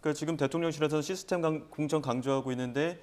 그러니까 지금 대통령실에서 시스템 공천 강조하고 있는데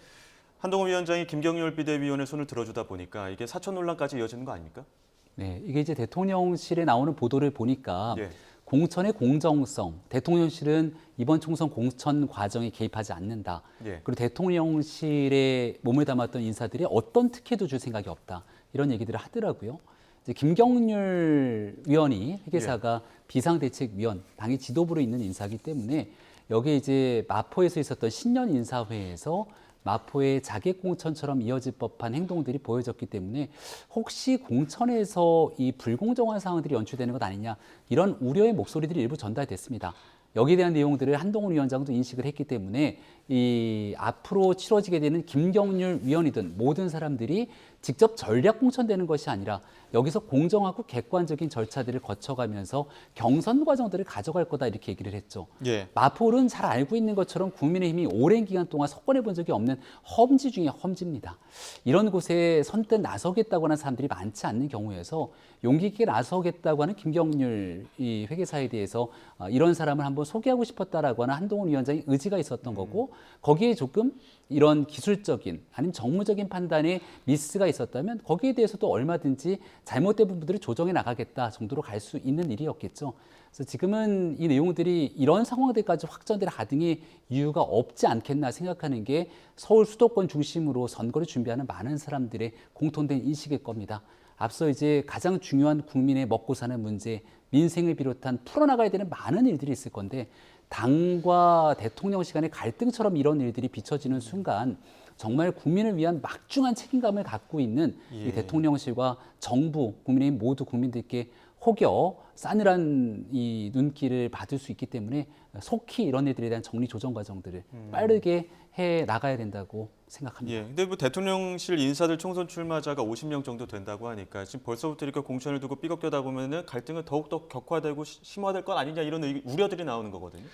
한동훈 위원장이 김경률 비대위원의 손을 들어주다 보니까 이게 사천 논란까지 이어지는 거 아닙니까? 네, 이게 이제 대통령실에 나오는 보도를 보니까 예. 공천의 공정성, 대통령실은 이번 총선 공천 과정에 개입하지 않는다. 예. 그리고 대통령실에 몸을 담았던 인사들이 어떤 특혜도 줄 생각이 없다. 이런 얘기들을 하더라고요. 이제 김경률 위원이 회계사가 비상대책위원, 당의 지도부로 있는 인사이기 때문에 여기에 이제 마포에서 있었던 신년 인사회에서 마포의 자객 공천처럼 이어질 법한 행동들이 보여졌기 때문에 혹시 공천에서 이 불공정한 상황들이 연출되는 것 아니냐 이런 우려의 목소리들이 일부 전달됐습니다. 여기에 대한 내용들을 한동훈 위원장도 인식을 했기 때문에 이 앞으로 치러지게 되는 김경률 위원이든 모든 사람들이 직접 전략 공천되는 것이 아니라 여기서 공정하고 객관적인 절차들을 거쳐가면서 경선 과정들을 가져갈 거다 이렇게 얘기를 했죠. 예. 마포는 잘 알고 있는 것처럼 국민의힘이 오랜 기간 동안 석권해 본 적이 없는 험지 중에 험지입니다. 이런 곳에 선뜻 나서겠다고 하는 사람들이 많지 않는 경우에서 용기 있게 나서겠다고 하는 김경률 이 회계사에 대해서 이런 사람을 한번 소개하고 싶었다라고 하는 한동훈 위원장의 의지가 있었던 거고 거기에 조금 이런 기술적인 아니면 정무적인 판단에 미스가 있었다면 거기에 대해서도 얼마든지 잘못된 부분들을 조정해 나가겠다 정도로 갈 수 있는 일이었겠죠. 그래서 지금은 이 내용들이 이런 상황들까지 확전될 하등의 이유가 없지 않겠나 생각하는 게 서울 수도권 중심으로 선거를 준비하는 많은 사람들의 공통된 인식일 겁니다. 앞서 이제 가장 중요한 국민의 먹고 사는 문제, 민생을 비롯한 풀어나가야 되는 많은 일들이 있을 건데 당과 대통령 시간의 갈등처럼 이런 일들이 비춰지는 순간 정말 국민을 위한 막중한 책임감을 갖고 있는 이 대통령실과 정부, 국민의힘 모두 국민들께 혹여 싸늘한 이 눈길을 받을 수 있기 때문에 속히 이런 일들에 대한 정리 조정 과정들을 빠르게 해 나가야 된다고 생각합니다. 예. 근데 뭐 대통령실 인사들 총선 출마자가 50명 정도 된다고 하니까 지금 벌써부터 이렇게 공천을 두고 삐걱대다 보면은 갈등은 더욱더 격화되고 심화될 건 아니냐 이런 우려들이 나오는 거거든요.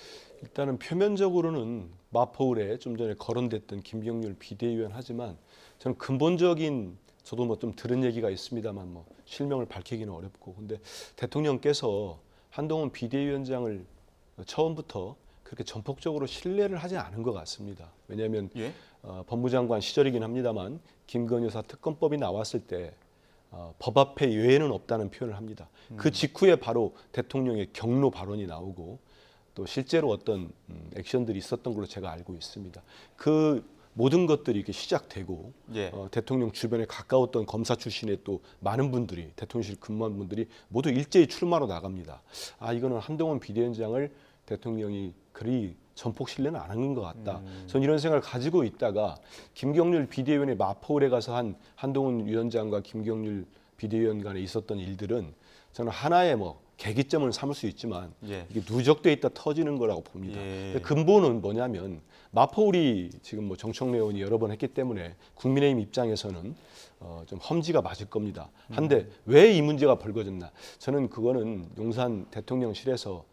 일단은 표면적으로는 마포울에 좀 전에 거론됐던 김경률 비대위원 하지만 저는 근본적인 저도 뭐 좀 들은 얘기가 있습니다만 뭐 실명을 밝히기는 어렵고 근데 대통령께서 한동훈 비대위원장을 처음부터 그렇게 전폭적으로 신뢰를 하지 않은 것 같습니다. 왜냐하면 법무장관 시절이긴 합니다만 김건희 여사 특검법이 나왔을 때 법 앞에 예외는 없다는 표현을 합니다. 그 직후에 바로 대통령의 경로 발언이 나오고 또 실제로 어떤 액션들이 있었던 걸로 제가 알고 있습니다. 그 모든 것들이 이렇게 시작되고 대통령 주변에 가까웠던 검사 출신의 또 많은 분들이 대통령실 근무한 분들이 모두 일제히 출마로 나갑니다. 아 이거는 한동훈 비대위원장을 대통령이 그리 전폭 신뢰는 안 하는 것 같다. 저는 이런 생각을 가지고 있다가 김경률 비대위원회 마포울에 가서 한 한동훈 위원장과 김경률 비대위원 간에 있었던 일들은 저는 하나의 뭐 계기점을 삼을 수 있지만 이게 누적돼 있다 터지는 거라고 봅니다. 근본은 뭐냐면 마포울이 지금 뭐 정청래 의원이 여러 번 했기 때문에 국민의힘 입장에서는 좀 험지가 맞을 겁니다. 한데 왜 이 문제가 벌어졌나? 저는 그거는 용산 대통령실에서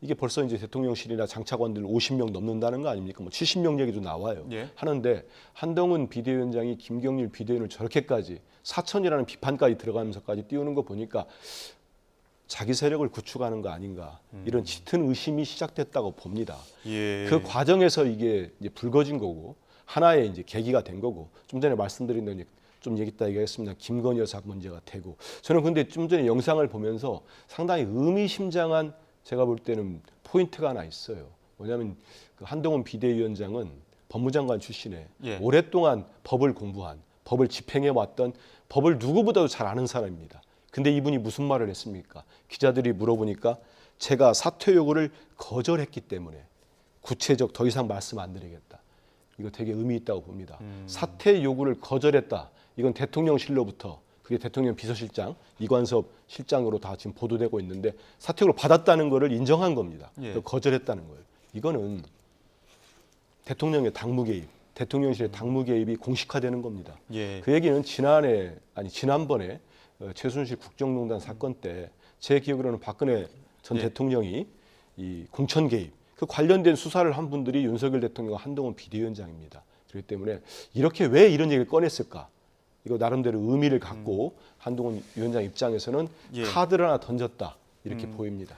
이게 벌써 이제 대통령실이나 장차관들 50명 넘는다는 거 아닙니까? 뭐 70명 얘기도 나와요. 하는데 한동훈 비대위원장이 김경률 비대위원을 저렇게까지 사천이라는 비판까지 들어가면서까지 띄우는 거 보니까 자기 세력을 구축하는 거 아닌가 이런 짙은 의심이 시작됐다고 봅니다. 그 과정에서 이게 이제 불거진 거고 하나의 이제 계기가 된 거고 좀 전에 말씀드린 대로 좀 얘기했다 얘기했습니다. 김건희 여사 문제가 되고 저는 근데 좀 전에 영상을 보면서 상당히 의미심장한 제가 볼 때는 포인트가 하나 있어요. 뭐냐면 그 한동훈 비대위원장은 법무장관 출신에 오랫동안 법을 공부한 법을 집행해 왔던 법을 누구보다도 잘 아는 사람입니다. 근데 이분이 무슨 말을 했습니까? 기자들이 물어보니까 제가 사퇴 요구를 거절했기 때문에 구체적 더 이상 말씀 안 드리겠다. 이거 되게 의미 있다고 봅니다. 사퇴 요구를 거절했다. 이건 대통령실로부터 그게 대통령 비서실장 이관섭 실장으로 다 지금 보도되고 있는데 사퇴 요구를 받았다는 거를 인정한 겁니다. 거절했다는 거예요. 이거는 대통령의 당무 개입, 대통령실의 당무 개입이 공식화되는 겁니다. 그 얘기는 지난번에 최순실 국정농단 사건 때 제 기억으로는 박근혜 전 대통령이 이 공천 개입 그 관련된 수사를 한 분들이 윤석열 대통령과 한동훈 비대위원장입니다. 그렇기 때문에 이렇게 왜 이런 얘기를 꺼냈을까? 이거 나름대로 의미를 갖고 한동훈 위원장 입장에서는 카드를 하나 던졌다 이렇게 보입니다.